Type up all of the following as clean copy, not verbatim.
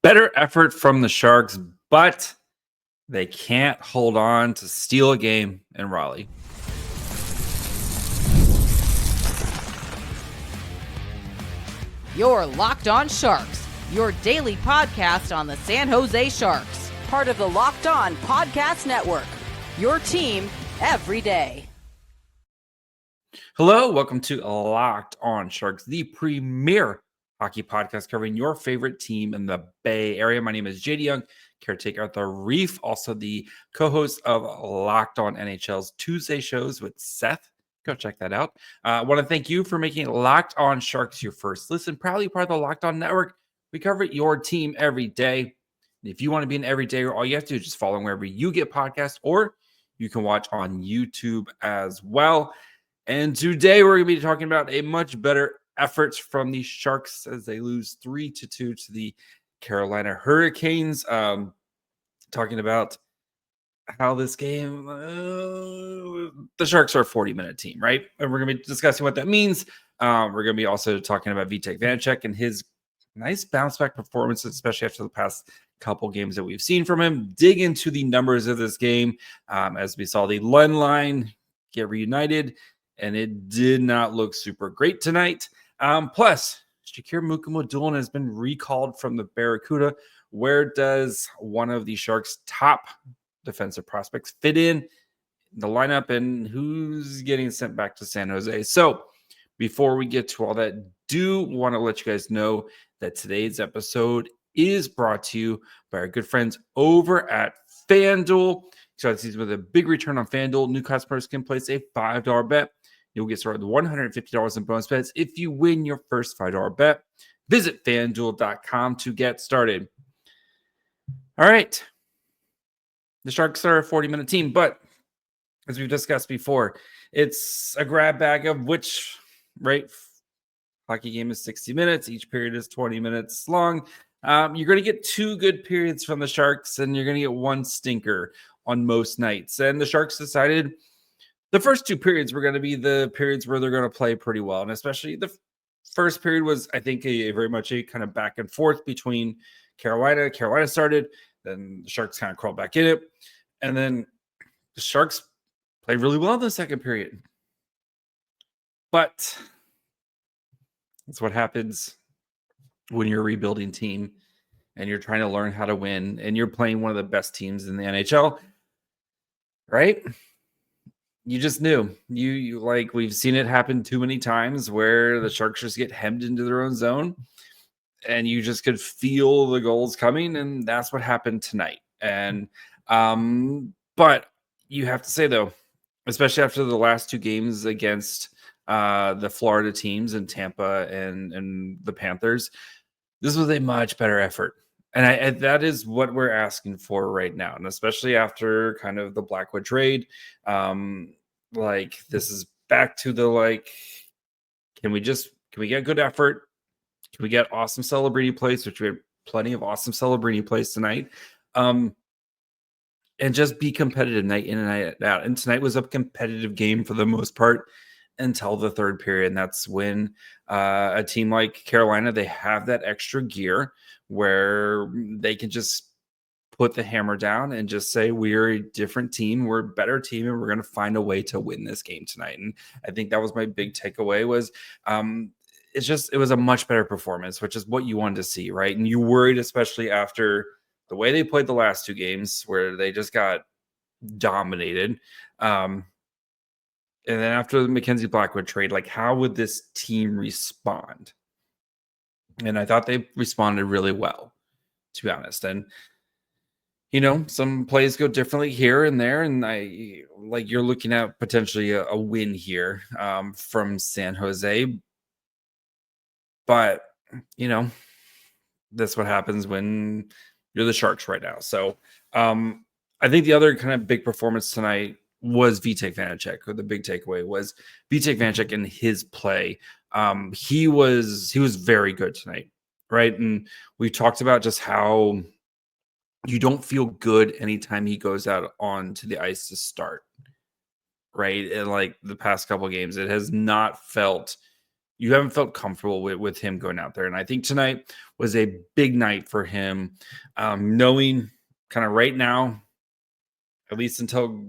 Better effort from the Sharks, but they can't hold on to steal a game in Raleigh. You're Locked On Sharks, your daily podcast on the San Jose Sharks, part of the Locked On Podcast Network, your team every day. Hello, welcome to Locked On Sharks, the premier hockey podcast covering your favorite team in the Bay Area. My name is JD Young, caretaker at the Reef, also the co-host of Locked On NHL's Tuesday shows with Seth. Go check that out. I want to thank you for making Locked On Sharks your first listen. Proudly part of the Locked On Network. We cover your team every day. And if you want to be an everydayer, all you have to do is just follow wherever you get podcasts, or you can watch on YouTube as well. And today we're going to be talking about a much better effort from the Sharks as they lose 3-2 to the Carolina Hurricanes. Talking about how this game, the Sharks are a 40-minute team, right? And we're going to be discussing what that means. We're going to be also talking about Vitek Vanecek and his nice bounce-back performance, especially after the past couple games that we've seen from him. Dig into the numbers of this game as we saw the Lund line get reunited, and it did not look super great tonight. Plus, Shakir Mukhamadullin has been recalled from the Barracuda. Where does one of the Sharks' top defensive prospects fit in the lineup, and who's getting sent back to San Jose? So before we get to all that, do want to let you guys know that today's episode is brought to you by our good friends over at FanDuel. So it's with a big return on FanDuel. New customers can place a $5 bet. You'll get started with $150 in bonus bets if you win your first $5 bet. Visit FanDuel.com to get started. All right. The Sharks are a 40-minute team, but as we've discussed before, it's a grab bag of which, right? Hockey game is 60 minutes. Each period is 20 minutes long. You're going to get two good periods from the Sharks, and you're going to get one stinker on most nights. And the Sharks decided the first two periods were going to be the periods where they're going to play pretty well. And especially the first period was, I think, a very much a kind of back and forth between Carolina. Carolina started, then the Sharks kind of crawled back in it. And then the Sharks played really well in the second period. But that's what happens when you're a rebuilding team and you're trying to learn how to win and you're playing one of the best teams in the NHL, right? You just knew. You like, we've seen it happen too many times where the Sharks just get hemmed into their own zone and you just could feel the goals coming, and that's what happened tonight. And but you have to say, though, especially after the last two games against the Florida teams in Tampa and the Panthers, this was a much better effort. And that is what we're asking for right now. And especially after kind of the Blackwood trade, like this is back to the, can we get good effort? Can we get awesome Celebrini plays, which we had plenty of awesome Celebrini plays tonight? And just be competitive night in and night out. And tonight was a competitive game for the most part until the third period. And that's when a team like Carolina, they have that extra gear where they can just put the hammer down and just say, we're a different team, we're a better team, and we're going to find a way to win this game tonight. And I think that was my big takeaway was it was a much better performance, which is what you wanted to see, right? And you worried, especially after the way they played the last two games where they just got dominated. And then after the Mackenzie Blackwood trade, how would this team respond? And I thought they responded really well, to be honest. And, some plays go differently here and there. And you're looking at potentially a win here from San Jose. But, that's what happens when you're the Sharks right now. So I think the other kind of big performance tonight was Vitek Vanecek, or the big takeaway was Vitek Vanecek and his play. He was very good tonight, right? And we talked about just how you don't feel good anytime he goes out onto the ice to start, right? And the past couple of games, it has not felt you haven't felt comfortable with him going out there. And I think tonight was a big night for him, knowing kind of right now, at least until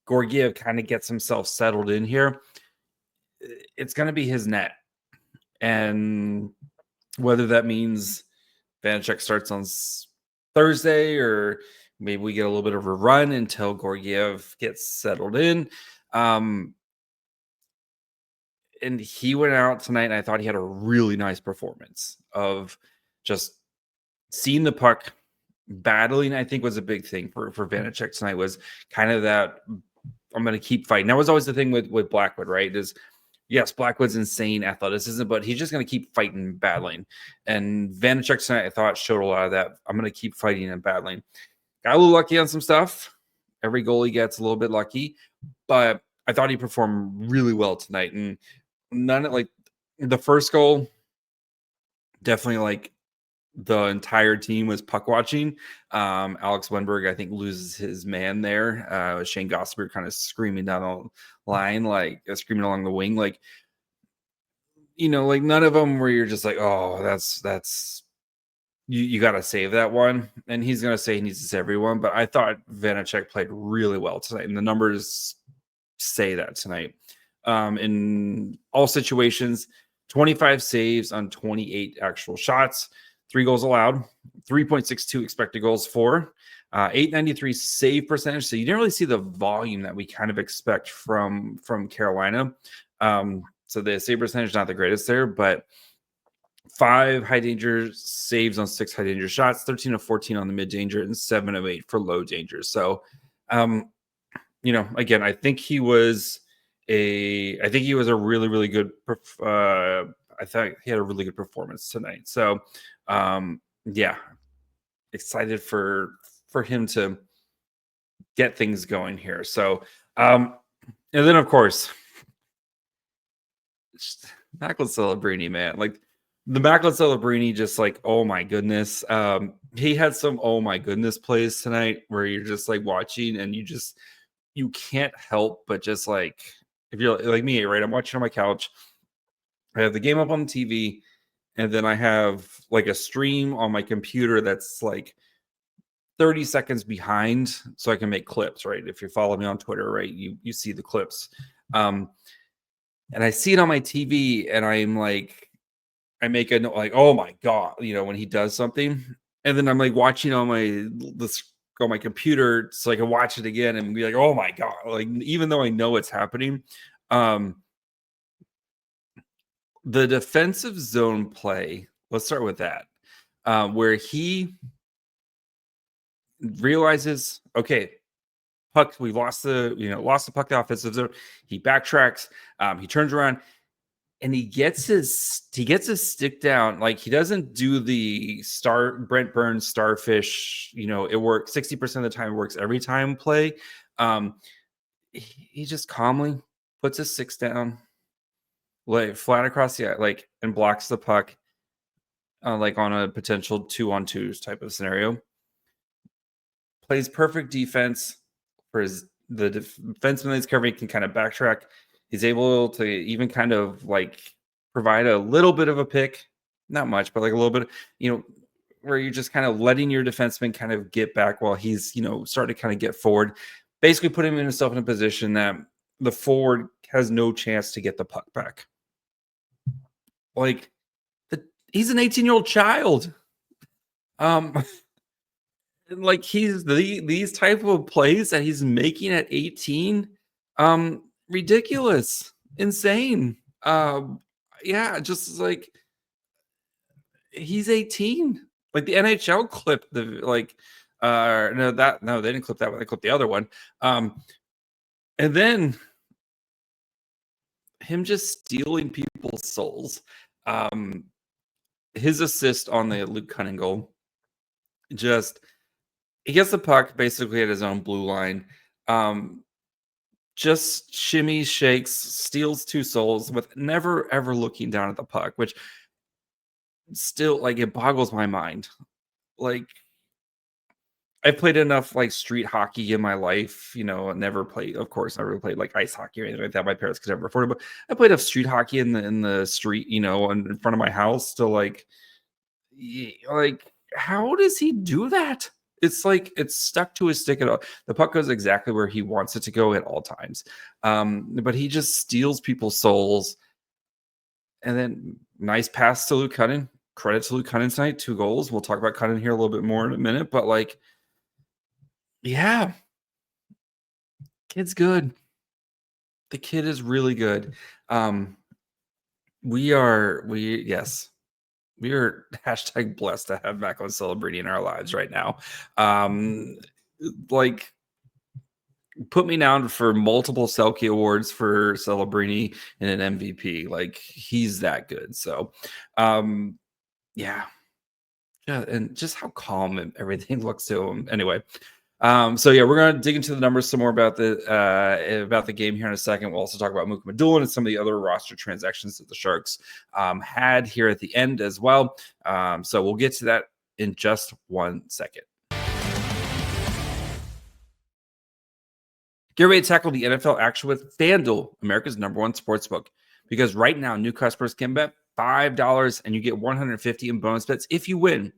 Georgiev kind of gets himself settled in here, it's going to be his net. And whether that means Vanecek starts on Thursday, or maybe we get a little bit of a run until Georgiev gets settled in. And he went out tonight, and I thought he had a really nice performance of just seeing the puck. Battling, I think, was a big thing for Vanecek tonight, was kind of that I'm going to keep fighting. That was always the thing with Blackwood, right? Is yes, Blackwood's insane athleticism, but he's just going to keep fighting, battling. And Vanecek tonight, I thought, showed a lot of that. I'm going to keep fighting and battling. Got a little lucky on some stuff. Every goal he gets a little bit lucky, but I thought he performed really well tonight. And like the first goal, definitely like the entire team was puck watching. Alex Wenberg, I think, loses his man there. Shane Gosper kind of screaming down the line, like screaming along the wing, like, like none of them where you're just like, oh, that's you got to save that one. And he's going to say he needs to save everyone. But I thought Vanecek played really well tonight, and the numbers say that tonight. In all situations, 25 saves on 28 actual shots, 3 goals allowed, 3.62 expected goals for, 893 save percentage. So you didn't really see the volume that we kind of expect from Carolina. So the save percentage not the greatest there, but 5 high danger saves on 6 high danger shots, 13 of 14 on the mid danger, and 7 of 8 for low danger. So, again, I think he was a really, really good. I thought he had a really good performance tonight. So, yeah, excited for him to get things going here. So, and then of course, Macklin Celebrini, man, like the Macklin Celebrini, just like, oh my goodness. He had some oh my goodness plays tonight where you're just like watching and you can't help but just like, if you're like me, right? I'm watching on my couch. I have the game up on the TV, and then I have like a stream on my computer that's like 30 seconds behind, so I can make clips, right? If you follow me on Twitter, right, you see the clips. And I see it on my TV, and I'm like, I make a note like, oh my God, when he does something. And then I'm like watching on my computer so I can watch it again and be like, oh my God, like even though I know it's happening. The defensive zone play, let's start with that, where he realizes, okay, puck, we lost the puck to offensive zone. He backtracks, he turns around, and he gets his stick down. Like, he doesn't do the Brent Burns starfish, it works 60% of the time, it works every time play. He just calmly puts his sticks down, like flat across the and blocks the puck, like on a potential 2-on-2s type of scenario. Plays perfect defense for the defenseman that's covering, can kind of backtrack. He's able to even kind of like provide a little bit of a pick, not much, but like a little bit, where you're just kind of letting your defenseman kind of get back while he's, starting to kind of get forward. Basically put himself in a position that the forward has no chance to get the puck back. Like, he's an 18-year-old child. Like, he's these type of plays that he's making at 18, ridiculous, insane. Yeah, just like, he's 18. Like, the NHL clipped they didn't clip that one, they clipped the other one. And then him just stealing people's souls. His assist on the Luke Cunning goal, he gets the puck basically at his own blue line. Just shimmies, shakes, steals 2 souls with never ever looking down at the puck, which still, like, it boggles my mind. Like, I've played enough like street hockey in my life, never played, of course, never played like ice hockey or anything like that. My parents could never afford it, but I played enough street hockey in the street, in front of my house to like, how does he do that? It's like it's stuck to his stick at all. The puck goes exactly where he wants it to go at all times. But he just steals people's souls. And then nice pass to Luke Cunnin. Credit to Luke Cunnin tonight, 2 goals. We'll talk about Cunnin here a little bit more in a minute, but yeah, kid's good. The kid is really good. We are hashtag blessed to have Macklin Celebrini in our lives right now. Like, put me down for multiple Selke awards for Celebrini and an MVP. Like, he's that good. So, yeah, and just how calm and everything looks to him. Anyway, so yeah, we're gonna dig into the numbers some more about the game here in a second. We'll also talk about Mukhamadullin and some of the other roster transactions that the Sharks had here at the end as well. So we'll get to that in just 1 second. Get ready to tackle the NFL action with FanDuel, America's #1 sportsbook. Because right now, new customers can bet $5 and you get $150 in bonus bets if you win.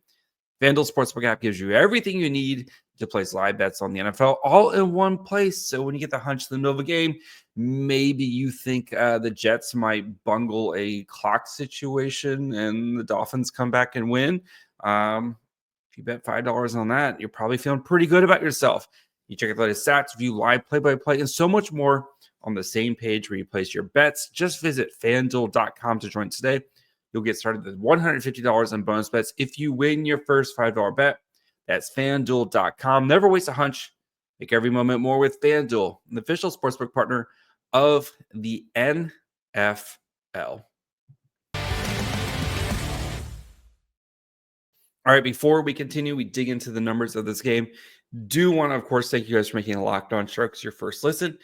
FanDuel Sportsbook app gives you everything you need to place live bets on the NFL all in one place. So when you get the hunch in the middle of a game, maybe you think the Jets might bungle a clock situation and the Dolphins come back and win. If you bet $5 on that, you're probably feeling pretty good about yourself. You check out the latest stats, view live play-by-play, and so much more on the same page where you place your bets. Just visit FanDuel.com to join today. You'll get started with $150 in bonus bets if you win your first $5 bet. That's FanDuel.com. Never waste a hunch. Make every moment more with FanDuel, an official sportsbook partner of the NFL. All right, before we continue, we dig into the numbers of this game. Do want to, of course, thank you guys for making Locked On Sharks your first listen.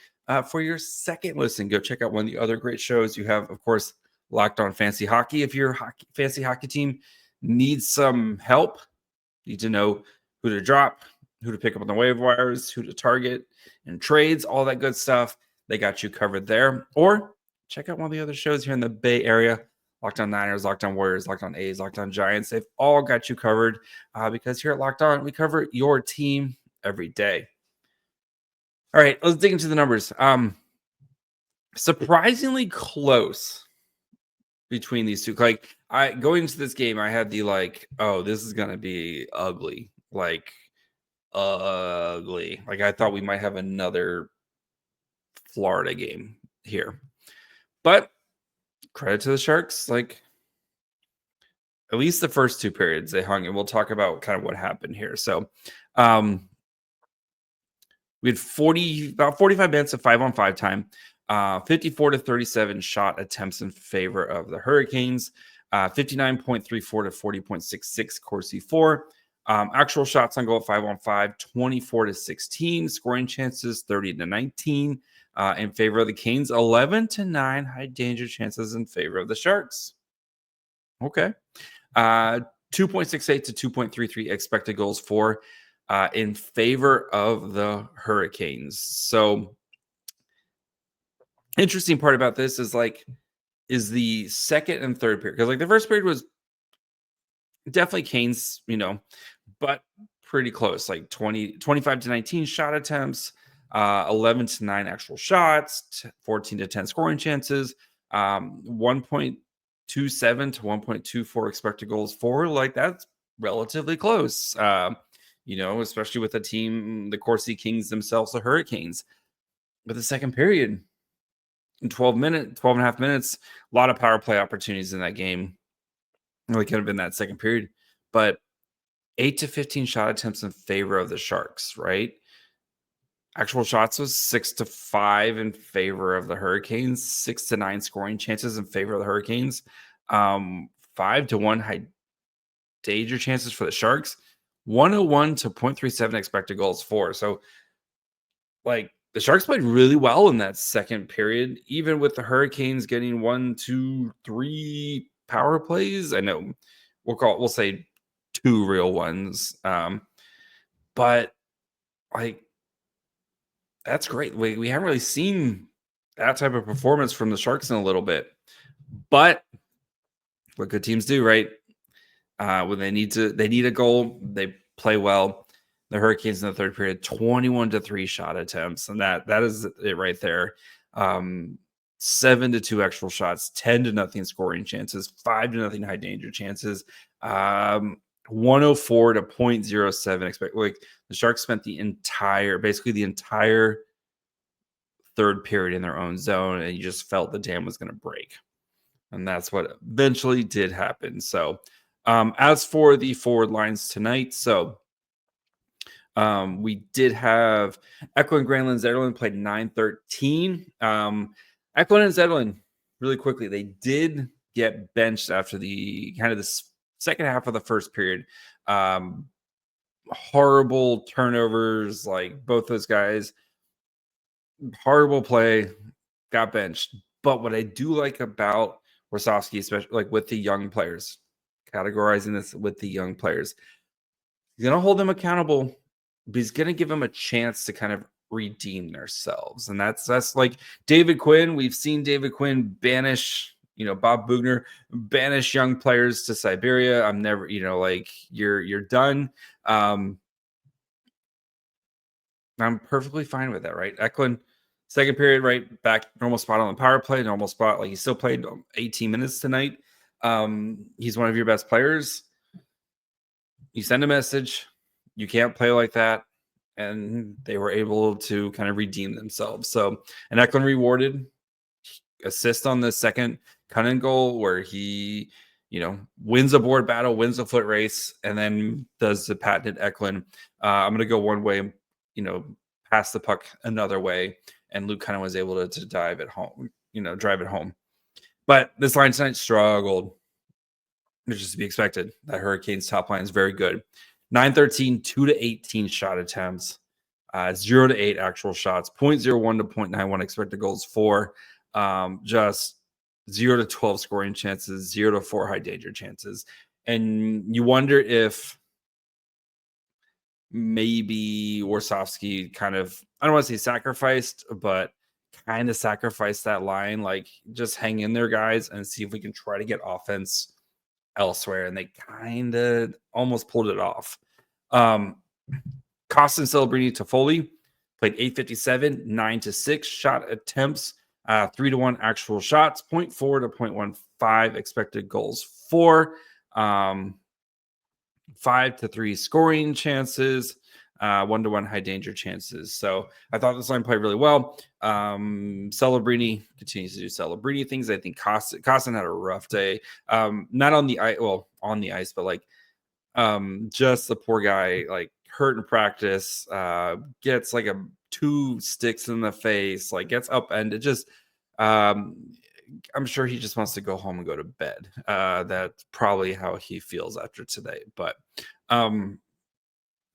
For your second listen, go check out one of the other great shows. You have, of course, Locked On Fantasy Hockey. If your fantasy hockey team needs some help, need to know who to drop, who to pick up on the waiver wires, who to target in trades, all that good stuff, they got you covered there. Or check out one of the other shows here in the Bay Area. Locked On Niners, Locked On Warriors, Locked On A's, Locked On Giants. They've all got you covered because here at Locked On, we cover your team every day. All right, let's dig into the numbers. Surprisingly close between these two. Like, going into this game, I had the oh, this is gonna be ugly. Ugly. Like, I thought we might have another Florida game here. But credit to the Sharks. Like, at least the first 2 periods they hung, and we'll talk about kind of what happened here. So we had about 45 minutes of 5-on-5 time. 54-37 shot attempts in favor of the Hurricanes. 59.34 to 40.66 Corsi 4. Actual shots on goal at 5-on-5, 24-16. Scoring chances 30-19 in favor of the Canes. 11-9 high danger chances in favor of the Sharks. Okay. 2.68 to 2.33 expected goals for in favor of the Hurricanes. So interesting part about this is the second and third period. Because the first period was definitely Canes, but pretty close, 25-19 shot attempts, 11-9 actual shots, 14-10 scoring chances, 1.27 to 1.24 expected goals for. That's relatively close, especially with the team, the Corsi Kings themselves, the Hurricanes. But the second period, in 12 and a half minutes, a lot of power play opportunities in that game. Really could have been that second period, but 8 to 15 shot attempts in favor of the Sharks, right? Actual shots was 6-5 in favor of the Hurricanes, 6-9 scoring chances in favor of the Hurricanes, 5-1 high danger chances for the Sharks, 101 to 0.37 expected goals for. So, the Sharks played really well in that second period, even with the Hurricanes getting 1, 2, 3 power plays. I know we'll say 2 real ones. But like, that's great. We haven't really seen that type of performance from the Sharks in a little bit. But what good teams do, right? When they need a goal, they play well. The Hurricanes in the third period, 21-3 shot attempts, and that is it right there. 7-2 actual shots, 10-0 scoring chances, 5-0 high danger chances. 104 to 0.07 expect. Like, the Sharks spent basically the entire third period in their own zone, and you just felt the dam was going to break. And that's what eventually did happen. So as for the forward lines tonight, we did have Eklund, Granlund, Zetterlund played 9-13. Eklund and Zetterlund, really quickly, they did get benched after the kind of the second half of the first period. Horrible turnovers, like both those guys. Horrible play, got benched. But what I do like about Warsofsky, especially like with the young players, categorizing this with the young players, he's going to hold them accountable, but he's going to give them a chance to kind of redeem themselves. And that's like David Quinn. We've seen David Quinn banish, Bob Bugner banish young players to Siberia. I'm never, like, you're done. I'm perfectly fine with that, right? Eklund, second period, right back, normal spot on the power play, normal spot. Like, he still played 18 minutes tonight. He's one of your best players. You send a message, you can't play like that, and they were able to kind of redeem themselves. So, and Eklund rewarded assist on the second Cunningham goal, where he, wins a board battle, wins a foot race, and then does the patented Eklund. I'm going to go one way, pass the puck another way, and Luke kind of was able to drive it home. But this line tonight struggled, which is to be expected. That Hurricanes top line is very good. 9-13, 2-18 shot attempts, 0-8 actual shots, 0.01 to 0.91 expected goals for, just 0-12 scoring chances, 0-4 high danger chances. And you wonder if maybe Warsofsky kind of, I don't want to say sacrificed, but kind of sacrificed that line. Like, just hang in there, guys, and see if we can try to get offense elsewhere. And they kind of almost pulled it off. Costin Celebrini Toffoli played 857, 9-6 shot attempts, 3-1 actual shots, 0.4 to 0.15 expected goals for, 5-3 scoring chances, 1-1 high danger chances. So I thought this line played really well. Celebrini continues to do Celebrini things. I think Costin had a rough day. Not on the ice, well, on the ice, but like, just the poor guy, like, hurt in practice, gets like 2 sticks in the face, like, gets upended. Just, I'm sure he just wants to go home and go to bed. That's probably how he feels after today. But Cunningham,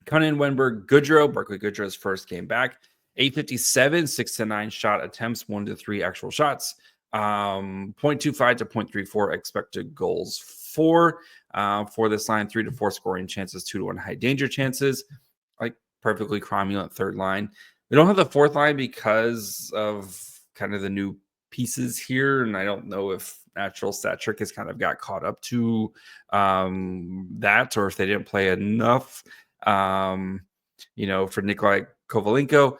Wenberg, Goodrow, Barclay Goodrow's first game back, 857, 6-9 shot attempts, 1-3 actual shots, 0.25 to 0.34 expected goals for this line, 3-4 scoring chances, 2-1 high danger chances. Like, perfectly cromulent third line. We don't have the fourth line because of kind of the new pieces here, and I don't know if natural stat trick has kind of got caught up to that, or if they didn't play enough. For Nikolai Kovalenko,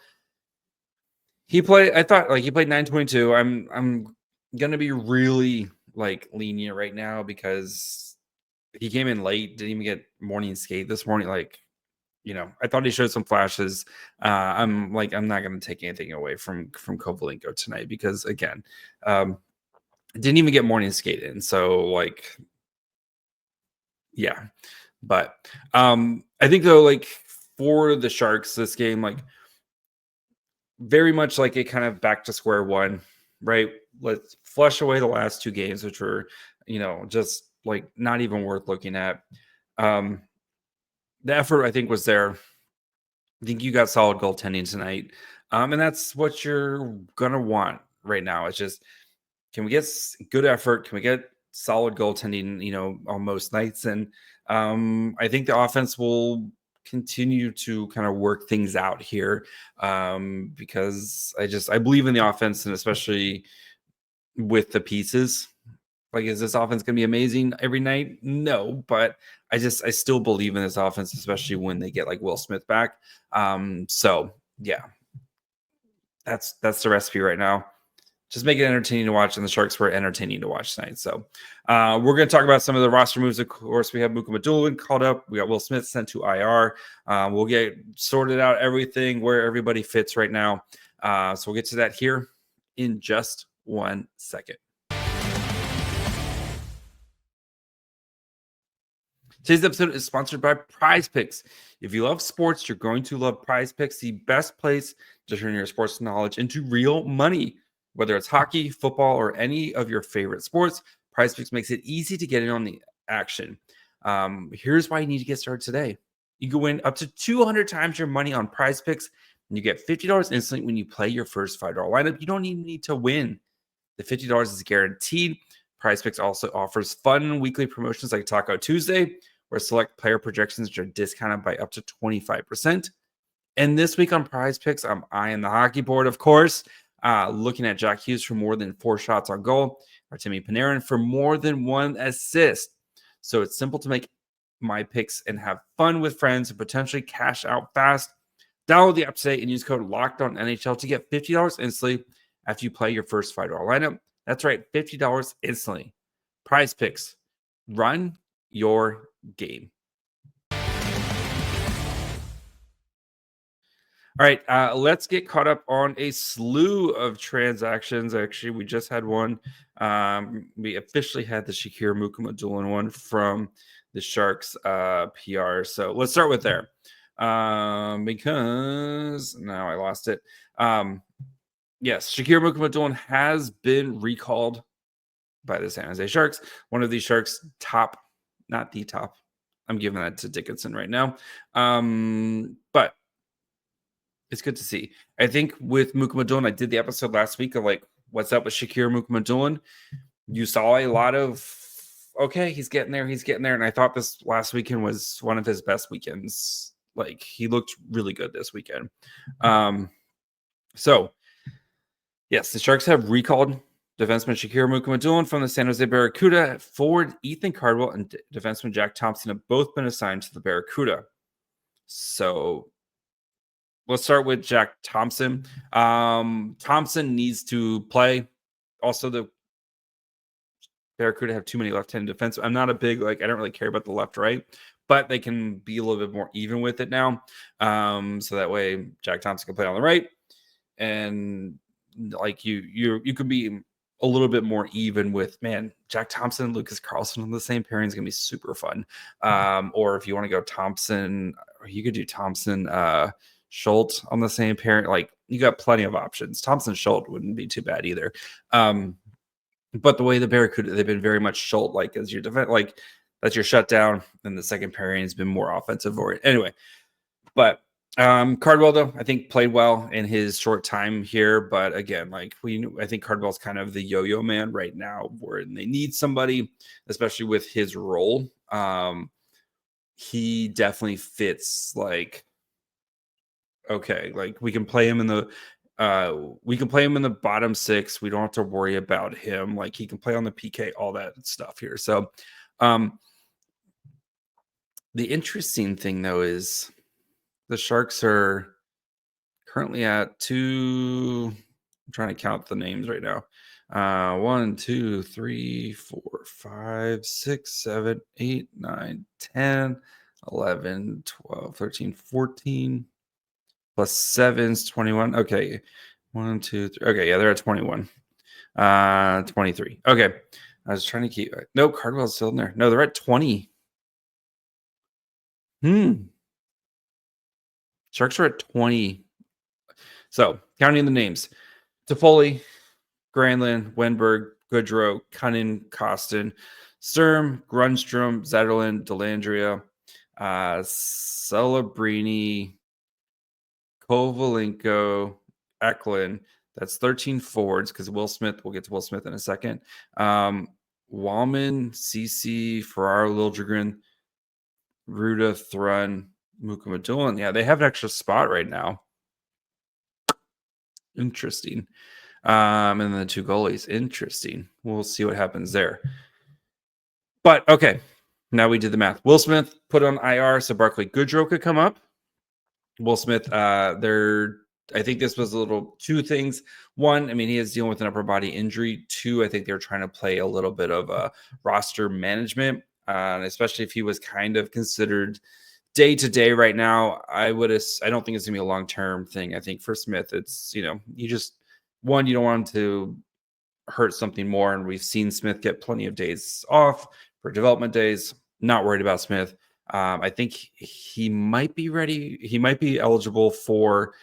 I thought he played 922. I'm gonna be really like lenient right now because he came in late, didn't even get morning skate this morning. Like, I thought he showed some flashes. I'm not going to take anything away from Kovalenko tonight because, again, didn't even get morning skate in. So, like, yeah. But I think, though, like, for the Sharks, this game, like, very much like a kind of back to square one, right? Let's flush away the last 2 games, which were, just like not even worth looking at. The effort, I think, was there. I think you got solid goaltending tonight. And that's what you're going to want right now. It's just, can we get good effort? Can we get solid goaltending, on most nights? And I think the offense will continue to kind of work things out here, because I believe in the offense, and especially with the pieces. Like, is this offense going to be amazing every night? No, but I still believe in this offense, especially when they get like Will Smith back. So yeah, that's the recipe right now. Just make it entertaining to watch, and the Sharks were entertaining to watch tonight. So we're going to talk about some of the roster moves. Of course, we have Mukhamadullin called up. We got Will Smith sent to IR. We'll get sorted out everything where everybody fits right now. So we'll get to that here in just 1 second. Today's episode is sponsored by Prize Picks. If you love sports, you're going to love Prize Picks, the best place to turn your sports knowledge into real money. Whether it's hockey, football, or any of your favorite sports, Prize Picks makes it easy to get in on the action. Here's why you need to get started today. You can win up to 200 times your money on Prize Picks, and you get $50 instantly when you play your first $5 lineup. You don't even need to win. The $50 is guaranteed. Prize Picks also offers fun weekly promotions like Taco Tuesday, where select player projections are discounted by up to 25%. And this week on Prize Picks, I'm eyeing the hockey board, of course, looking at Jack Hughes for more than 4 shots on goal, or Timmy Panarin for more than 1 assist. So it's simple to make my picks and have fun with friends and potentially cash out fast. Download the app today and use code LOCKEDONNHL to get $50 instantly after you play your first $5 lineup. That's right, $50 instantly. Prize Picks. Run your game. All right, let's get caught up on a slew of transactions. Actually, we just had one. We officially had the Shakir Mukhamadullin one from the Sharks PR. So let's start with there, because now I lost it. Yes, Shakir Mukhamadullin has been recalled by the San Jose Sharks. One of these Sharks' top, not the top. I'm giving that to Dickinson right now. But it's good to see. I think with Mukhamadullin, I did the episode last week of like, what's up with Shakir Mukhamadullin? You saw a lot of, okay, he's getting there. And I thought this last weekend was one of his best weekends. Like, he looked really good this weekend. So, yes, the Sharks have recalled defenseman Shakir Mukhamadullin from the San Jose Barracuda. Forward Ethan Cardwell and defenseman Jack Thompson have both been assigned to the Barracuda. So let's start with Jack Thompson. Thompson needs to play. Also, the Barracuda have too many left-handed defense. I'm not a big, I don't really care about the left-right, but they can be a little bit more even with it now. So that way Jack Thompson can play on the right. And like you could be a little bit more even with, man, Jack Thompson and Lucas Carlson on the same pairing is going to be super fun. Or if you want to go Thompson, or you could do Thompson, Schultz on the same pairing. Like, you got plenty of options. Thompson Schultz wouldn't be too bad either. But the way the Barracuda, they've been very much Schultz like as your defense, like that's your shutdown. And the second pairing has been more offensive or anyway. But Cardwell, though, I think played well in his short time here. But again, like I think Cardwell's kind of the yo-yo man right now, where they need somebody, especially with his role. He definitely fits like, okay, like we can play him in the bottom 6. We don't have to worry about him. Like, he can play on the PK, all that stuff here. So the interesting thing though is the Sharks are currently at 2. I'm trying to count the names right now. 1, 2, 3, 4, 5, 6, 7, 8, 9, 10, 11, 12, 13, 14. Plus 7 is 21. Okay. 1, 2, 3. Okay, yeah, they're at 21. 23. Okay. I was trying to keep. No, Cardwell's still in there. No, they're at 20. Sharks are at 20. So, counting the names: Toffoli, Granlund, Wenberg, Goodrow, Cunnin, Costin, Sturm, Grunstrom, Zetterlund, Dellandrea, Celebrini, Kovalenko, Eklund. That's 13 forwards because Will Smith, we'll get to Will Smith in a second. Wallman, CC, Ferraro, Liljegren, Ruda, Thrun, Mukhamadullin. Yeah, they have an extra spot right now. Interesting. And then the 2 goalies. Interesting. We'll see what happens there. But okay, now we did the math. Will Smith put on IR so Barclay Goodrow could come up. Will Smith, I think this was a little 2 things. 1, I mean, he is dealing with an upper body injury. 2, I think they're trying to play a little bit of a roster management, especially if he was kind of considered day to day right now. I don't think it's gonna be a long-term thing. I think for Smith, it's, you just, 1, you don't want him to hurt something more. And we've seen Smith get plenty of days off for development days. Not worried about Smith. I think he might be ready. He might be eligible for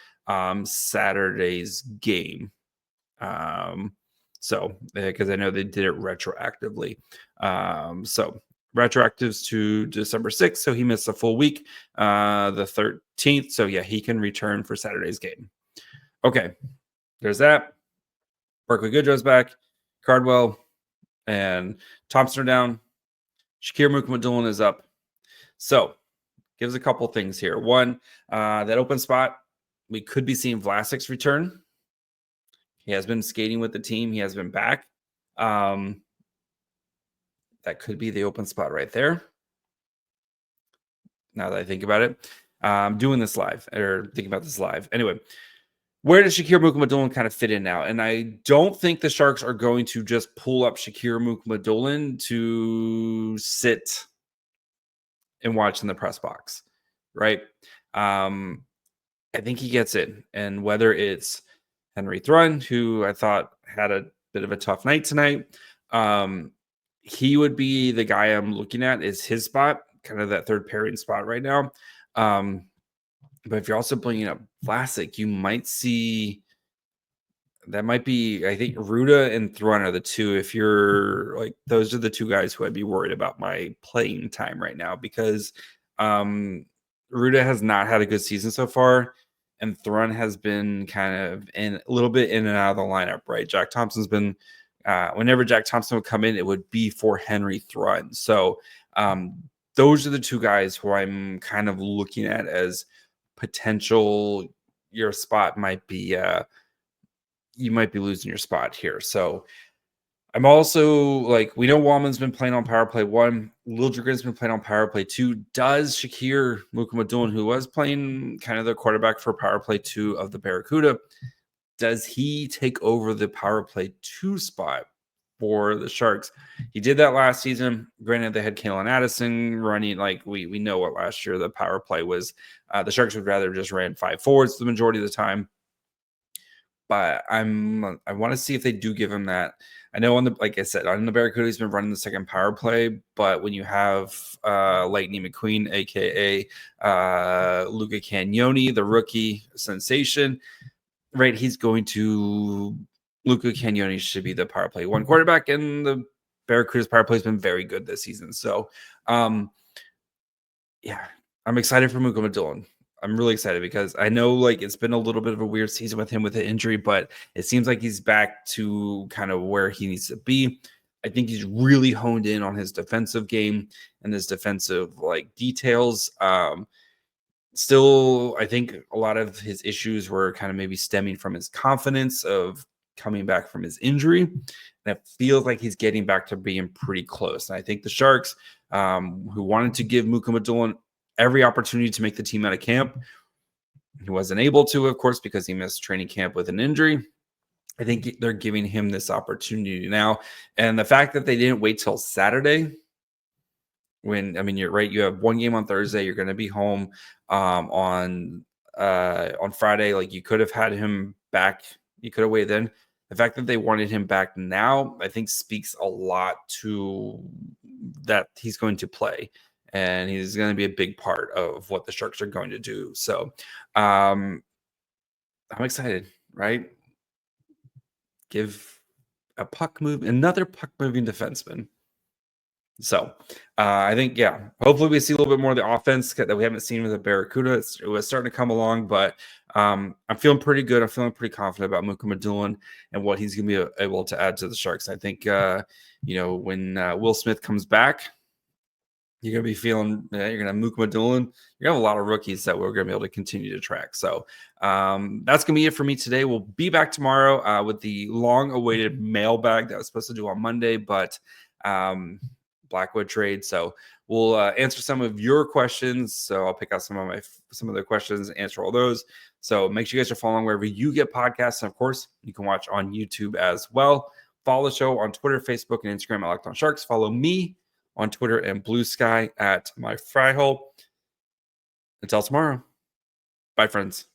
Saturday's game. So because I know they did it retroactively. So retroactives to December 6th. So he missed a full week, the 13th. So yeah, he can return for Saturday's game. Okay, there's that. Barclay Goodrow's back. Cardwell and Thompson are down. Shakir Mukhamadullin is up. So gives a couple things here. 1, that open spot, we could be seeing Vlasic's return. He has been skating with the team. He has been back. That could be the open spot right there. Now that I think about it, I'm doing this live, or thinking about this live. Anyway, where does Shakir Mukhamadullin kind of fit in now? And I don't think the Sharks are going to just pull up Shakir Mukhamadullin to sit and watch in the press box, right? I think he gets in. And whether it's Henry Thrun, who I thought had a bit of a tough night tonight, he would be the guy I'm looking at, is his spot, kind of that third pairing spot right now. But if you're also bringing up Vlasic, you might see that might be, I think Ruda and Thrun are the 2. If you're like, those are the 2 guys who I'd be worried about my playing time right now, because Ruda has not had a good season so far, and Thrun has been kind of a little bit in and out of the lineup, right? Jack Thompson's been, whenever Jack Thompson would come in, it would be for Henry Thrun. So those are the 2 guys who I'm kind of looking at as potential. Your spot might be, you might be losing your spot here. So I'm also like, we know Wallman's been playing on power play 1. Liljegren's been playing on power play 2. Does Shakir Mukhamadullin, who was playing kind of the quarterback for power play 2 of the Barracuda, does he take over the power play 2 spot for the Sharks? He did that last season. Granted, they had Kalen Addison running. Like we know what last year the power play was. The Sharks would rather just ran 5 forwards the majority of the time. But I want to see if they do give him that. I know like I said, on the Barracuda, he's been running the second power play. But when you have Lightning McQueen, aka Luca Cagnoni, the rookie sensation, right? Luca Cagnoni should be the power play 1 quarterback, and the Barracuda's power play has been very good this season. So, yeah, I'm excited for Mukhamadullin. I'm really excited because I know like it's been a little bit of a weird season with him with the injury, but it seems like he's back to kind of where he needs to be. I think he's really honed in on his defensive game and his defensive like details. Still, I think a lot of his issues were kind of maybe stemming from his confidence of coming back from his injury. And it feels like he's getting back to being pretty close. And I think the Sharks, who wanted to give Mukhamadullin every opportunity to make the team out of camp, he wasn't able to, of course, because he missed training camp with an injury. I think they're giving him this opportunity now. And the fact that they didn't wait till Saturday, when, I mean, you're right, you have 1 game on Thursday, you're going to be home on Friday. Like you could have had him back. You could have waited then. The fact that they wanted him back now, I think speaks a lot to that he's going to play. And he's going to be a big part of what the Sharks are going to do. So I'm excited, right? Give another puck moving defenseman. So I think, yeah, hopefully we see a little bit more of the offense that we haven't seen with the Barracuda. It was starting to come along, but I'm feeling pretty good. I'm feeling pretty confident about Mukhamadullin and what he's going to be able to add to the Sharks. I think, when Will Smith comes back, You're going to be feeling, you're going to have Mukhamadullin. You're going to have a lot of rookies that we're going to be able to continue to track. So that's going to be it for me today. We'll be back tomorrow with the long-awaited mailbag that I was supposed to do on Monday, but Blackwood trade. So we'll answer some of your questions. So I'll pick out some of the questions and answer all those. So make sure you guys are following wherever you get podcasts. And of course, you can watch on YouTube as well. Follow the show on Twitter, Facebook, and Instagram at Locked On Sharks. Follow me on Twitter and Blue Sky at My Fry Hole. Until tomorrow. Bye, friends.